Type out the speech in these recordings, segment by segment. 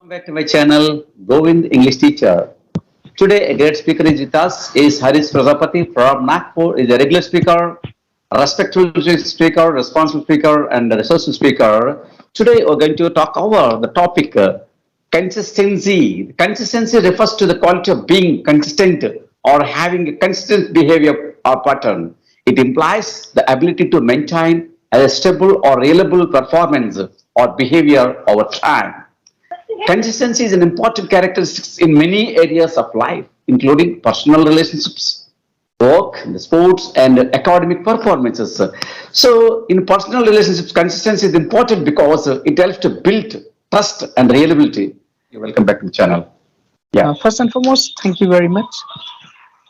Back to my channel, Govind English Teacher. Today, a great speaker is with us. Is Harish Prajapati from Nagpur. Is a regular speaker, a respectful speaker, responsible speaker, and a resourceful speaker. Today, we're going to talk over the topic consistency. Consistency refers to the quality of being consistent or having a consistent behavior or pattern. It implies the ability to maintain a stable or reliable performance or behavior over time. Consistency is an important characteristic in many areas of life, including personal relationships, work, sports, and academic performances. So, in personal relationships, consistency is important because it helps to build trust and reliability. You're welcome back to the channel. Yeah. First and foremost, thank you very much.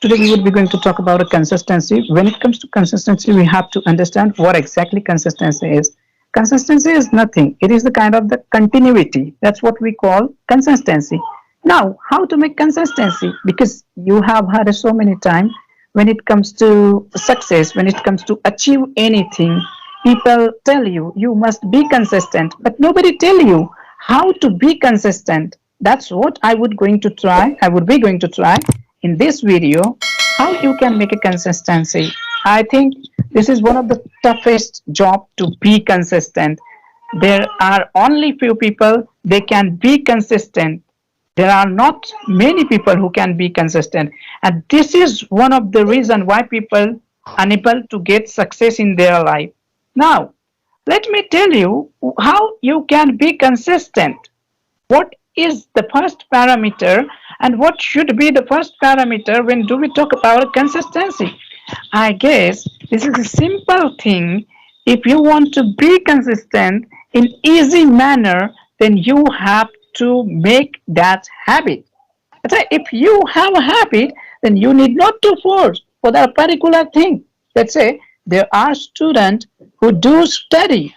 Today we would be going to talk about a consistency. When it comes to consistency, we have to understand what exactly consistency is. Consistency is nothing. It is the kind of the continuity. That's what we call consistency. Now, how to make consistency? Because you have heard it so many times, when it comes to success, when it comes to achieve anything, people tell you, you must be consistent, but nobody tell you how to be consistent. That's what I would be going to try in this video, how you can make a consistency. I think this is one of the toughest job to be consistent. There are only few people they can be consistent. There are not many people who can be consistent, and this is one of the reason why people unable to get success in their life. Now, let me tell you how you can be consistent. What is the first parameter and what should be the first parameter when do we talk about consistency? I guess this is a simple thing. If you want to be consistent in easy manner, then you have to make that habit. If you have a habit, then you need not to force for that particular thing. Let's say there are students who do study.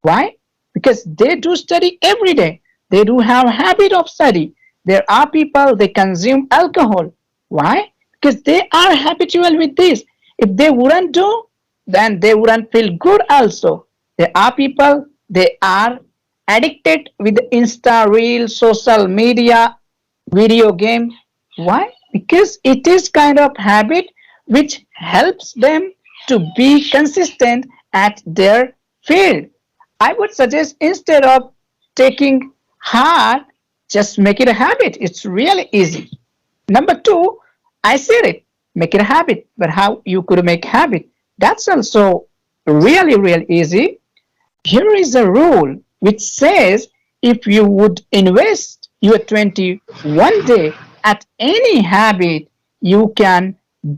Why? Because they do study every day. They do have a habit of study. There are people they consume alcohol. Why? Because they are habitual with this. If they wouldn't do, then they wouldn't feel good also. There are people they are addicted with Insta, Reel, social media, video game. Why? Because it is kind of habit which helps them to be consistent at their field. I would suggest instead of taking hard, just make it a habit. It's really easy. Number two, I said it, make it a habit. But how you could make habit? That's also really easy. Here is a rule which says if you would invest your 21 day at any habit, you can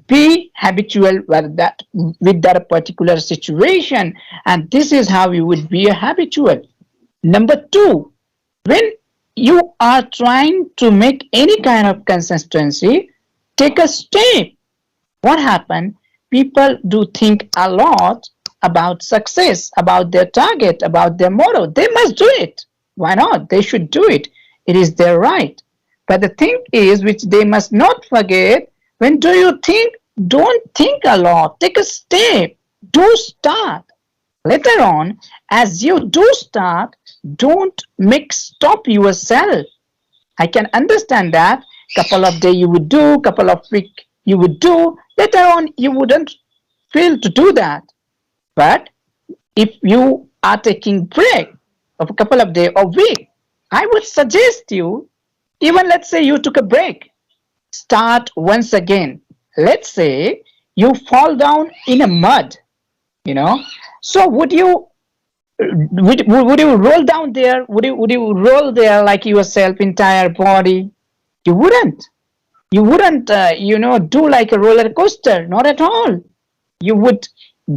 be habitual with that particular situation, and this is how you would be a habitual. Number two, when you are trying to make any kind of consistency, take a step. What happened? People do think a lot about success, about their target, about their motto. They must do it. Why not? They should do it. It is their right. But the thing is, which they must not forget, when do you think? Don't think a lot. Take a step. Do start. Later on, as you do start, don't make stop yourself. I can understand that. Couple of days you would do, couple of weeks you would do. Later on, you wouldn't feel to do that. But if you are taking break of a couple of days or week, I would suggest you, even let's say you took a break, start once again. Let's say you fall down in a mud, so would you roll down there? Would you roll there like yourself, entire body? You wouldn't. You wouldn't, do like a roller coaster. Not at all. You would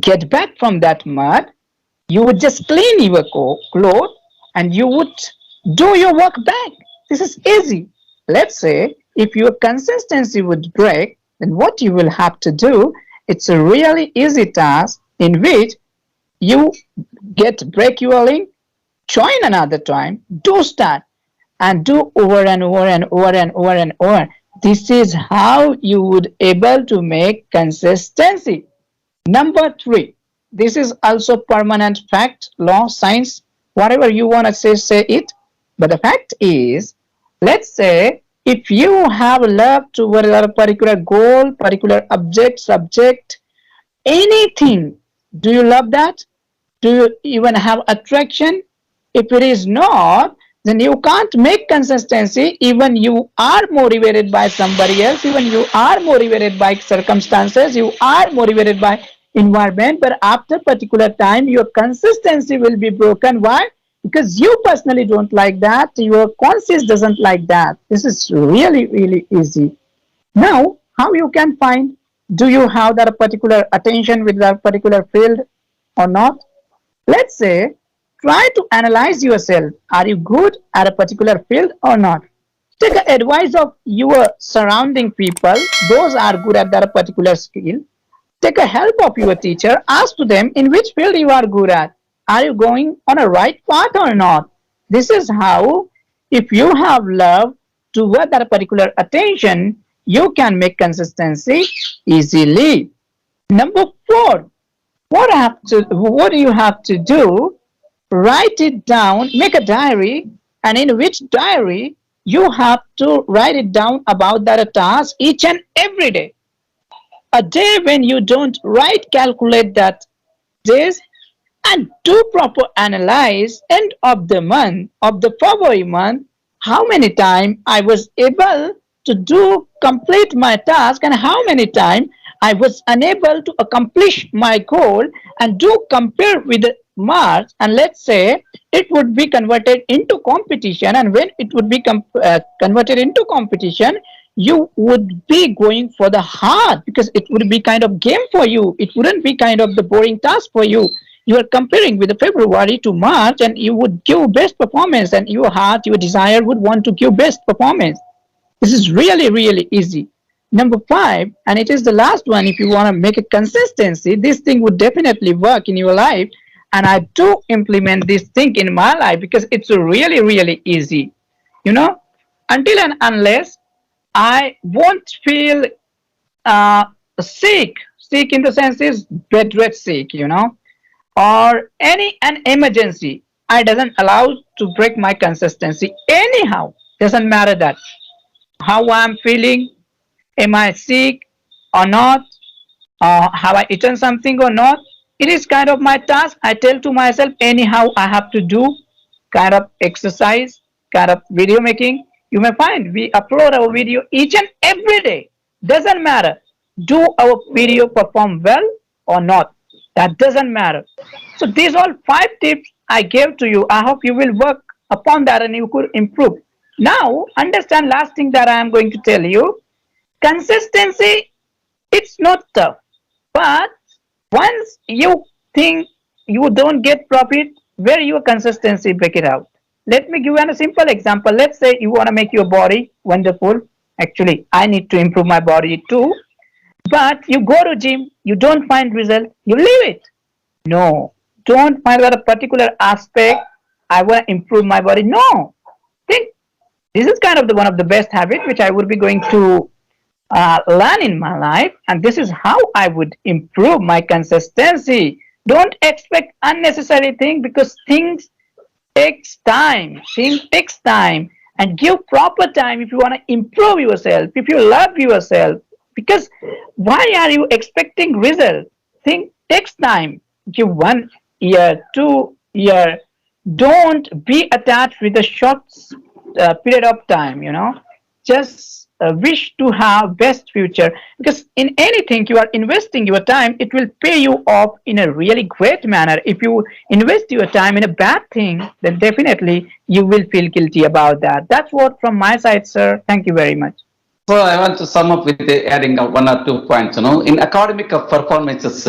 get back from that mud. You would just clean your clothes and you would do your work back. This is easy. Let's say if your consistency would break, then what you will have to do, it's a really easy task in which you break your link, join another time, do start, and do over and over and over and over and over. This is how you would able to make consistency. Number three, this is also permanent fact, law, science, whatever you want to say it. But the fact is, let's say if you have love toward a particular goal, particular object, subject, anything, do you love that? Do you even have attraction? If it is not, then you can't make consistency. Even you are motivated by somebody else, even you are motivated by circumstances, you are motivated by environment, but after particular time, your consistency will be broken. Why? Because you personally don't like that, your conscience doesn't like that. This is really, really easy. Now, how you can find, do you have that particular attention with that particular field or not? Let's say, try to analyze yourself. Are you good at a particular field or not? Take advice of your surrounding people. Those are good at that particular skill. Take a help of your teacher. Ask to them in which field you are good at. Are you going on a right path or not? This is how, if you have love toward that particular attention, you can make consistency easily. Number four, what do you have to do? Write it down, make a diary, and in which diary you have to write it down about that task each and every day. A day when you don't write, calculate that days and do proper analyze end of the month of the February month, how many time I was able to do complete my task and how many time I was unable to accomplish my goal, and do compare with the marks, and let's say it would be converted into competition, and when it would be converted into competition, you would be going for the hard, because it would be kind of game for you. It wouldn't be kind of the boring task for you. You are comparing with the February to March, and you would give best performance, and your heart, your desire would want to give best performance. This is really, really easy. Number five, and it is the last one, if you want to make a consistency, this thing would definitely work in your life. And I do implement this thing in my life because it's really, really easy. You know, until and unless I won't feel uh, sick, sick in the sense is bed rest sick, or any an emergency, I doesn't allow to break my consistency anyhow. Doesn't matter that how I'm feeling, am I sick or not, have I eaten something or not. It is kind of my task. I tell to myself anyhow I have to do kind of exercise, kind of video making. You may find we upload our video each and every day. Doesn't matter. Do our video perform well or not? That doesn't matter. So these all five tips I gave to you. I hope you will work upon that and you could improve. Now understand last thing that I am going to tell you. Consistency, it's not tough. But once you think you don't get profit, where your consistency break it out. Let me give you a simple example. Let's say you want to make your body wonderful. Actually, I need to improve my body too. But you go to gym, you don't find result, you leave it. No, don't find that a particular aspect. I want to improve my body. No, think this is kind of the one of the best habits which I would be going to learn in my life, and this is how I would improve my consistency. Don't expect unnecessary things, because things takes time. Things takes time, and give proper time if you want to improve yourself, if you love yourself. Because why are you expecting result? Things takes time. Give 1 year, 2 year. Don't be attached with a short period of time. Just wish to have best future, because in anything you are investing your time, it will pay you off in a really great manner. If you invest your time in a bad thing, then definitely you will feel guilty about that. That's what from my side, sir. Thank you very much. So I want to sum up with adding one or 2 points. In academic performances,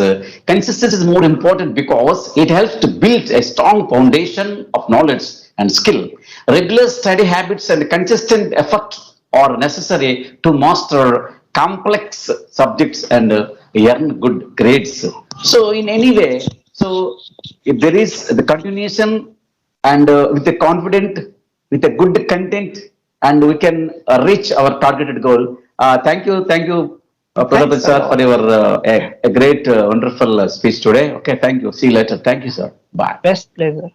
consistency is more important because it helps to build a strong foundation of knowledge and skill. Regular study habits and consistent effort are necessary to master complex subjects and earn good grades. So in any way, so if there is the continuation and with the confident, with a good content, and we can reach our targeted goal. Thank you, Pradhapan sir, for your a great, wonderful speech today. Okay, thank you. See you later. Thank you, sir. Bye. Best pleasure.